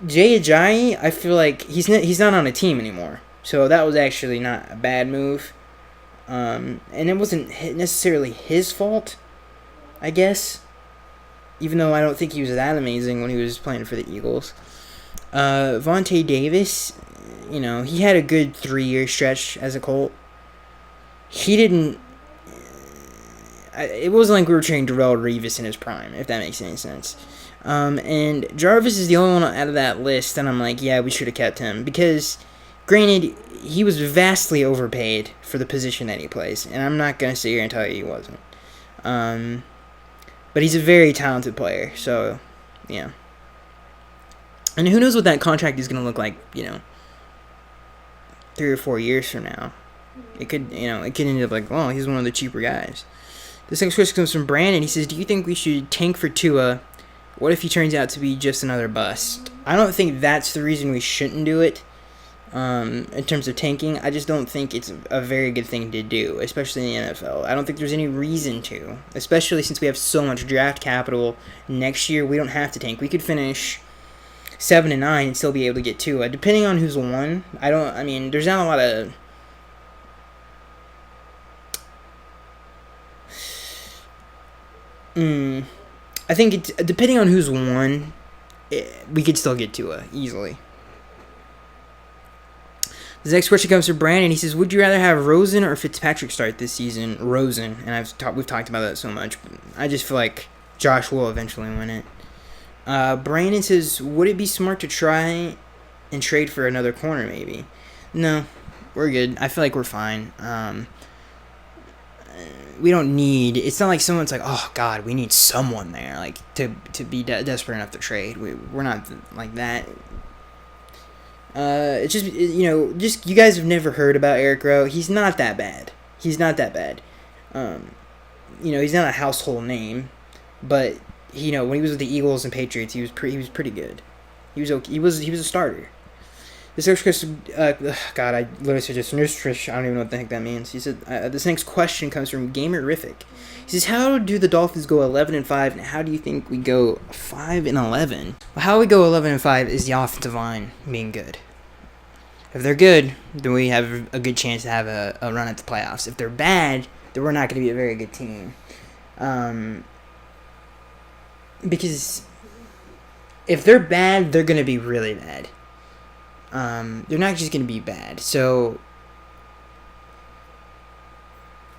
A: Jay Ajayi, I feel like he's not on a team anymore. So that was actually not a bad move. And it wasn't necessarily his fault, I guess. Even though I don't think he was that amazing when he was playing for the Eagles. Vontae Davis, he had a good 3-year stretch as a Colt. He didn't... It wasn't like we were trading Darrelle Revis in his prime, if that makes any sense. And Jarvis is the only one out of that list that I'm like, yeah, we should have kept him. Because, granted, he was vastly overpaid for the position that he plays. And I'm not going to sit here and tell you he wasn't. But he's a very talented player, so, yeah. And who knows what that contract is going to look like, 3 or 4 years from now. It could end up like, well, he's one of the cheaper guys. This next question comes from Brandon. He says, do you think we should tank for Tua? What if he turns out to be just another bust? I don't think that's the reason we shouldn't do it. In terms of tanking, I just don't think it's a very good thing to do, especially in the NFL. I don't think there's any reason to, especially since we have so much draft capital. Next year, we don't have to tank. We could finish 7-9 and still be able to get Tua, depending on who's won. There's not a lot of... I think it's depending on who's won, we could still get Tua easily. The next question comes from Brandon. He says, would you rather have Rosen or Fitzpatrick start this season? Rosen, and we've talked about that so much. I just feel like Josh will eventually win it. Brandon says, would it be smart to try and trade for another corner maybe? No, we're good. I feel like we're fine. We don't need... It's not like someone's like, oh, God, we need someone there, like, to be desperate enough to trade. We're not like that. It's just, you guys have never heard about Eric Rowe. He's not that bad. He's not a household name, but, when he was with the Eagles and Patriots, he was pretty good. He was okay. He was a starter. This next question, God, I literally said just nutrish. I don't even know what the heck that means. He said, this next question comes from Gamerific. He says, how do the Dolphins go 11-5, and how do you think we go 5-11? Well, how we go 11-5 is the offensive line being good. If they're good, then we have a good chance to have a run at the playoffs. If they're bad, then we're not going to be a very good team. Because if they're bad, they're going to be really bad. They're not just going to be bad. So,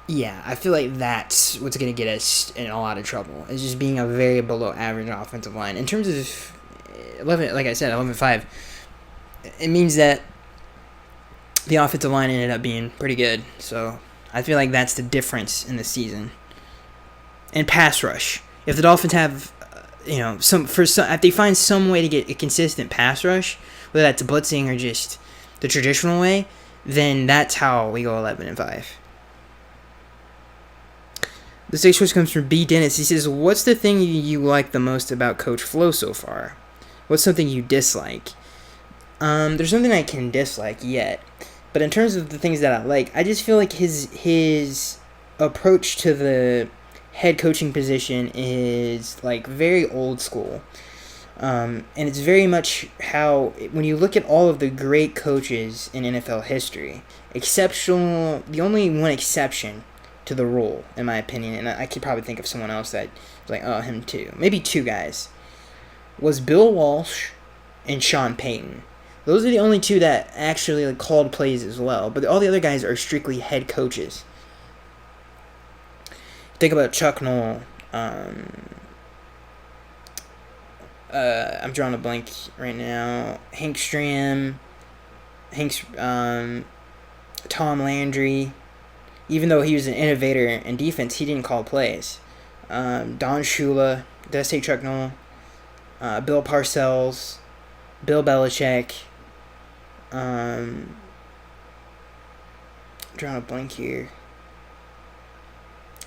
A: yeah, I feel like that's what's going to get us in a lot of trouble. Is just being a very below average offensive line. In terms of 11, like I said, 11-5, it means that the offensive line ended up being pretty good. So I feel like that's the difference in the season. And pass rush. If the Dolphins have, if they find some way to get a consistent pass rush, whether that's blitzing or just the traditional way, then that's how we go 11-5. The sixth choice comes from B. Dennis. He says, "What's the thing you like the most about Coach Flo so far? What's something you dislike?" There's something I can dislike yet, but in terms of the things that I like, I just feel like his approach to the head coaching position is like very old school, and it's very much how when you look at all of the great coaches in NFL history, exceptional. The only one exception to the rule, in my opinion, and I could probably think of someone else that was like, oh, him too, maybe two guys, was Bill Walsh and Sean Payton. Those are the only two that actually called plays as well. But all the other guys are strictly head coaches. Think about Chuck Noll. I'm drawing a blank right now. Hank Stram. Tom Landry. Even though he was an innovator in defense, he didn't call plays. Don Shula. Did I say Chuck Noll? Bill Parcells. Bill Belichick. Drawing a blank here.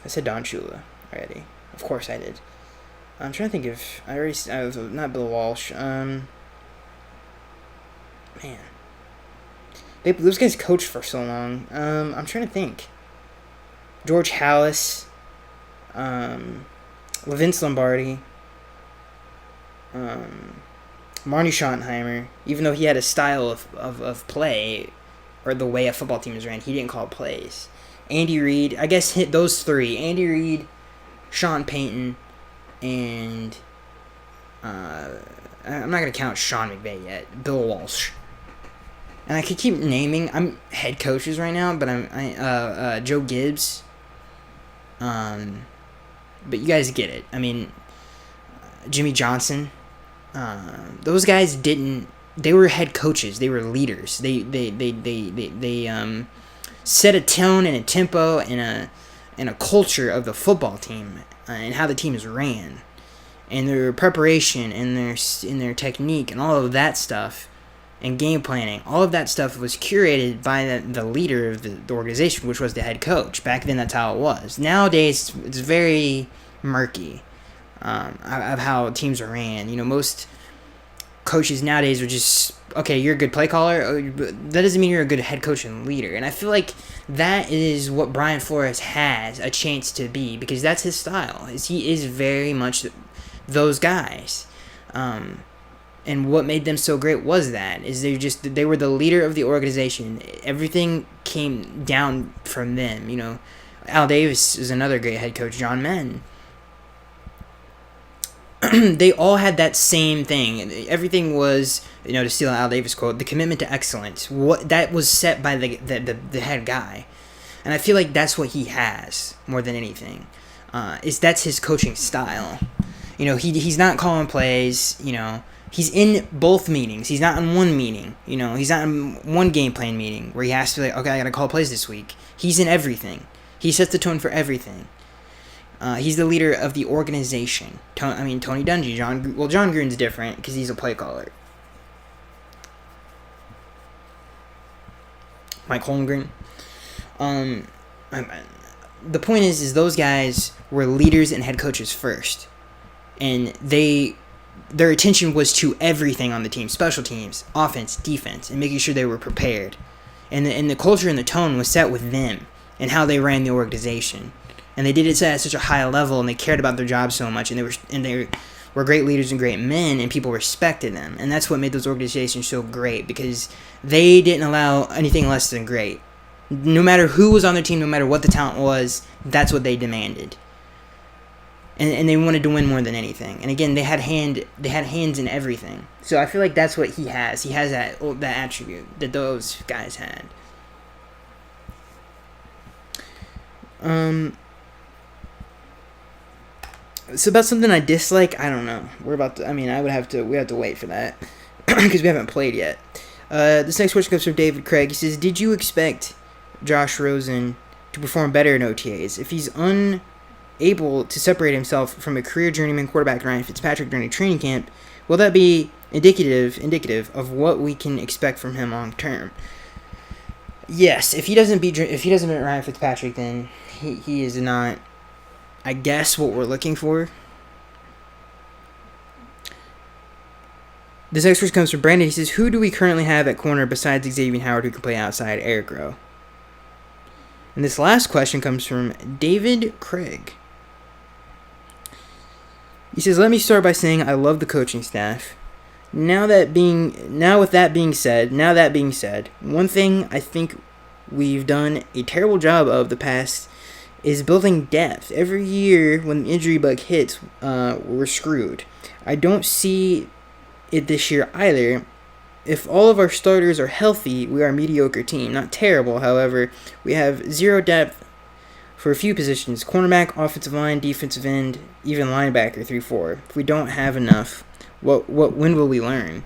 A: I said Don Shula already. Of course I did. I'm trying to think if I was not Bill Walsh. Man, those guys coached for so long. I'm trying to think. George Halas, Vince Lombardi, Marty Schottenheimer. Even though he had a style of play, or the way a football team is ran, he didn't call plays. Andy Reid, I guess hit those three. Andy Reid, Sean Payton, and I'm not going to count Sean McVay yet. Bill Walsh. And I could keep naming. I'm head coaches right now, but Joe Gibbs. But you guys get it. I mean, Jimmy Johnson. Those guys didn't. They were head coaches. They were leaders. They set a tone and a tempo and a culture of the football team and how the team is ran, and their preparation and their technique and all of that stuff, and game planning. All of that stuff was curated by the leader of the organization, which was the head coach. Back then, that's how it was. Nowadays, it's very murky of how teams are ran. Most coaches nowadays are just, okay, you're a good play caller, but that doesn't mean you're a good head coach and leader. And I feel like that is what Brian Flores has a chance to be, because that's his style. He is very much those guys. And what made them so great was they were the leader of the organization. Everything came down from them. Al Davis is another great head coach, John Madden. They all had that same thing. Everything was, to steal an Al Davis quote, the commitment to excellence. What that was set by the head guy, and I feel like that's what he has more than anything. That's his coaching style. He's not calling plays. He's in both meetings. He's not in one meeting. He's not in one game plan meeting where he has to be like, okay, I gotta call plays this week. He's in everything. He sets the tone for everything. He's the leader of the organization. Tony Dungy. John Gruden's different because he's a play caller. Mike Holmgren. The point is those guys were leaders and head coaches first, and their attention was to everything on the team: special teams, offense, defense, and making sure they were prepared. And the culture and the tone was set with them and how they ran the organization. And they did it at such a high level, and they cared about their job so much, and they were great leaders and great men, and people respected them. And that's what made those organizations so great, because they didn't allow anything less than great. No matter who was on their team, no matter what the talent was, that's what they demanded. And they wanted to win more than anything. And again, they had hands in everything. So I feel like that's what he has. He has that attribute that those guys had. So about something I dislike, I don't know. We have to wait for that because we haven't played yet. This next question comes from David Craig. He says, "Did you expect Josh Rosen to perform better in OTAs? If he's unable to separate himself from a career journeyman quarterback Ryan Fitzpatrick during a training camp, will that be indicative of what we can expect from him long term?" Yes, if he doesn't beat Ryan Fitzpatrick, then he is not, I guess, what we're looking for. This next question comes from Brandon. He says, "Who do we currently have at corner besides Xavier Howard who can play outside? Eric Rowe?" And this last question comes from David Craig. He says, "Let me start by saying I love the coaching staff. Now that being said, one thing I think we've done a terrible job of the past is building depth. Every year when the injury bug hits, we're screwed. I don't see it this year either. If all of our starters are healthy, we are a mediocre team. Not terrible, however. We have zero depth for a few positions. Cornerback, offensive line, defensive end, even linebacker 3-4. If we don't have enough, when will we learn?"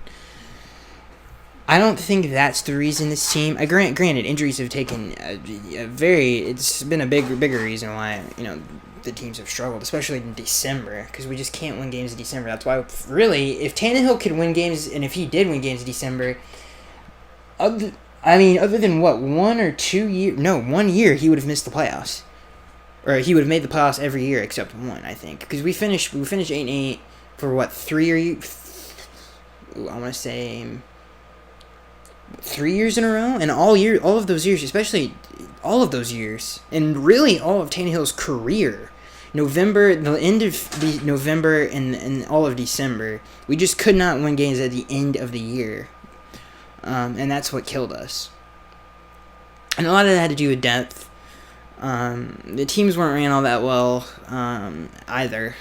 A: I don't think that's the reason this team. Granted, injuries have taken it's been a bigger reason why the teams have struggled, especially in December, because we just can't win games in December. That's why, really, if Tannehill could win games, and if he did win games in December, other than what, 1 or 2 years? No, 1 year he would have missed the playoffs, or he would have made the playoffs every year except one, I think, because we finished 8-8 for what, 3 years? I want to say 3 years in a row, and all of those years, especially all of those years, and really all of Tannehill's career, the end of the November and all of December, we just could not win games at the end of the year, and that's what killed us. And a lot of that had to do with depth. The teams weren't ran all that well either.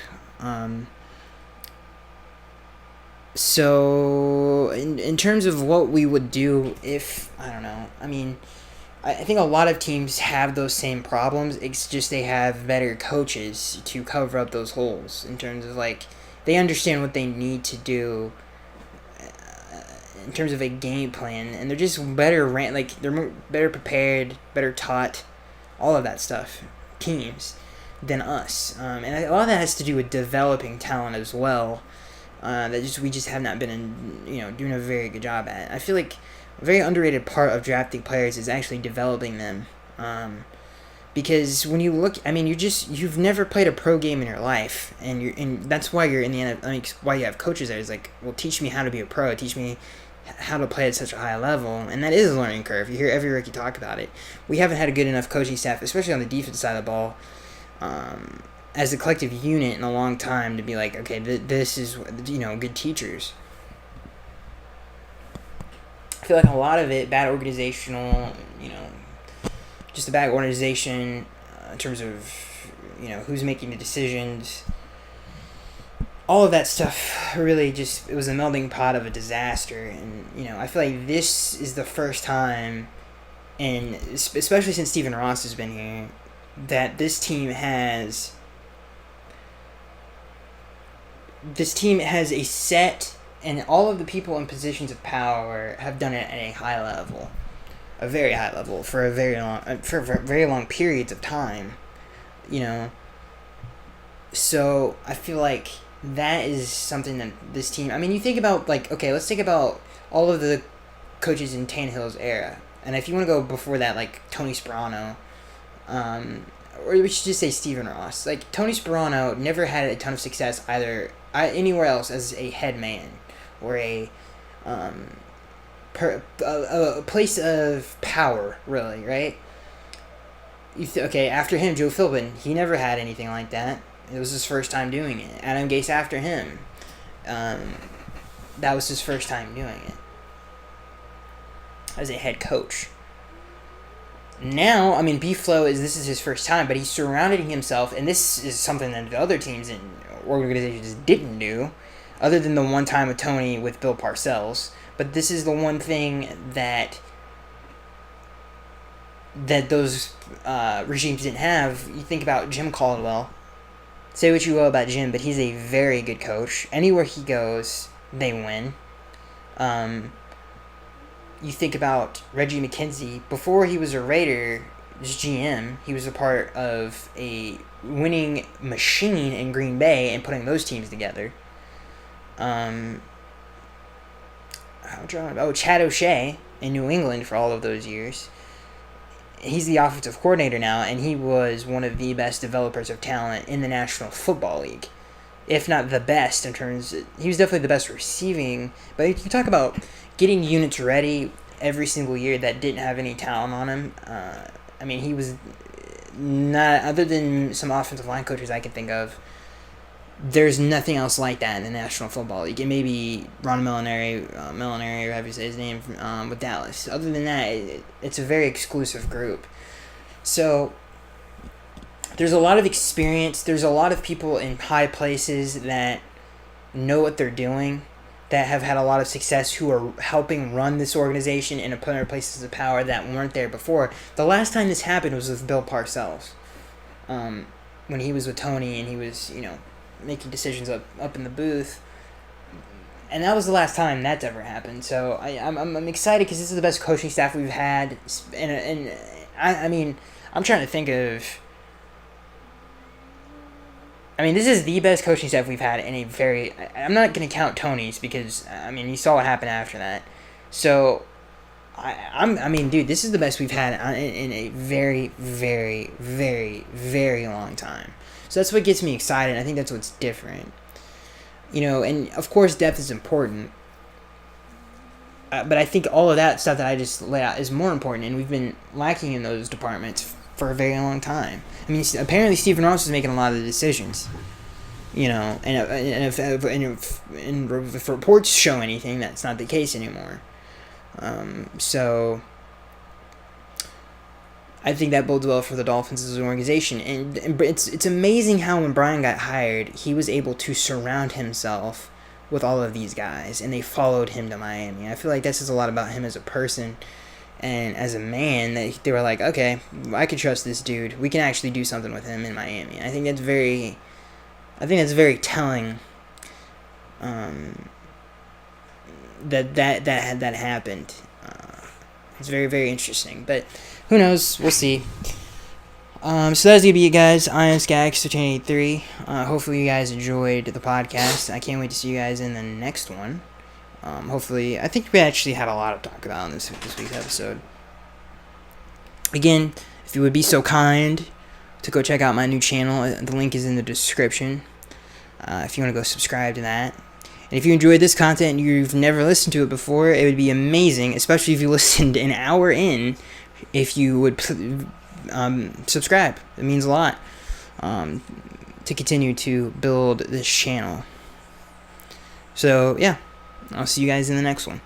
A: So, in terms of what we would do if, I don't know, I think a lot of teams have those same problems. It's just they have better coaches to cover up those holes in terms of, they understand what they need to do in terms of a game plan, and they're just better, they're better prepared, better taught, all of that stuff, teams, than us. And a lot of that has to do with developing talent as well. We just have not been doing a very good job at. I feel like a very underrated part of drafting players is actually developing them, because when you look, you've never played a pro game in your life, and that's why you're in the NFL. Why you have coaches there is well, teach me how to be a pro, teach me how to play at such a high level, and that is a learning curve. You hear every rookie talk about it. We haven't had a good enough coaching staff, especially on the defense side of the ball, as a collective unit in a long time to be okay, this is, good teachers. I feel like a lot of it, bad organizational, just a bad organization in terms of, who's making the decisions. All of that stuff really it was a melting pot of a disaster. And, I feel like this is the first time, and especially since Stephen Ross has been here, that this team has a set, and all of the people in positions of power have done it at a high level, a very high level, for very long periods of time, So I feel like that is something that this team. You think about let's think about all of the coaches in Tannehill's era, and if you want to go before that, Tony Sparano, or we should just say Stephen Ross. Tony Sparano never had a ton of success either anywhere else as a head man or a place of power, really, right? After him, Joe Philbin, he never had anything like that. It was his first time doing it. Adam Gase after him. That was his first time doing it as a head coach. Now, I mean, this is his first time, but he's surrounding himself, and this is something that the other teams and organizations didn't do, other than the one time with Tony with Bill Parcells. But this is the one thing that those regimes didn't have. You think about Jim Caldwell. Say what you will about Jim, but he's a very good coach. Anywhere he goes, they win. You think about Reggie McKenzie. Before he was a Raider, as GM, he was a part of a winning machine in Green Bay and putting those teams together. Chad O'Shea in New England for all of those years. He's the offensive coordinator now, and he was one of the best developers of talent in the National Football League. If not the best in terms he was definitely the best receiving, but if you talk about getting units ready every single year that didn't have any talent on him, I mean, he was not, other than some offensive line coaches I can think of, there's nothing else like that in the National Football League. It may be Ron Molinari, or however you say his name, with Dallas. Other than that, it's a very exclusive group. So there's a lot of experience. There's a lot of people in high places that know what they're doing, that have had a lot of success, who are helping run this organization and put in places of power that weren't there before. The last time this happened was with Bill Parcells, when he was with Tony and he was, making decisions up in the booth, and that was the last time that's ever happened. So I'm excited because this is the best coaching staff we've had, and I mean, I'm trying to think of. I mean, this is the best coaching staff we've had in a very. I'm not going to count Tony's because I mean you saw what happened after that. So, I mean, dude, this is the best we've had in a very, very, very, very long time. So that's what gets me excited. I think that's what's different. And of course depth is important. But I think all of that stuff that I just laid out is more important, and we've been lacking in those departments for a very long time. I mean, apparently Stephen Ross is making a lot of the decisions. And if reports show anything, that's not the case anymore. So I think that bodes well for the Dolphins as an organization. And it's amazing how when Brian got hired, he was able to surround himself with all of these guys, and they followed him to Miami. I feel like that says a lot about him as a person and as a man, that they were like, okay, I can trust this dude. We can actually do something with him in Miami. I think that's very telling. That happened. It's very, very interesting. But who knows? We'll see. So that's gonna be it, guys. I am Skax1383. Hopefully you guys enjoyed the podcast. I can't wait to see you guys in the next one. Hopefully, I think we actually had a lot to talk about in this week's episode. Again, if you would be so kind to go check out my new channel, the link is in the description. If you want to go subscribe to that. And if you enjoyed this content and you've never listened to it before, it would be amazing, especially if you listened an hour in, if you would subscribe. It means a lot to continue to build this channel. So, yeah, I'll see you guys in the next one.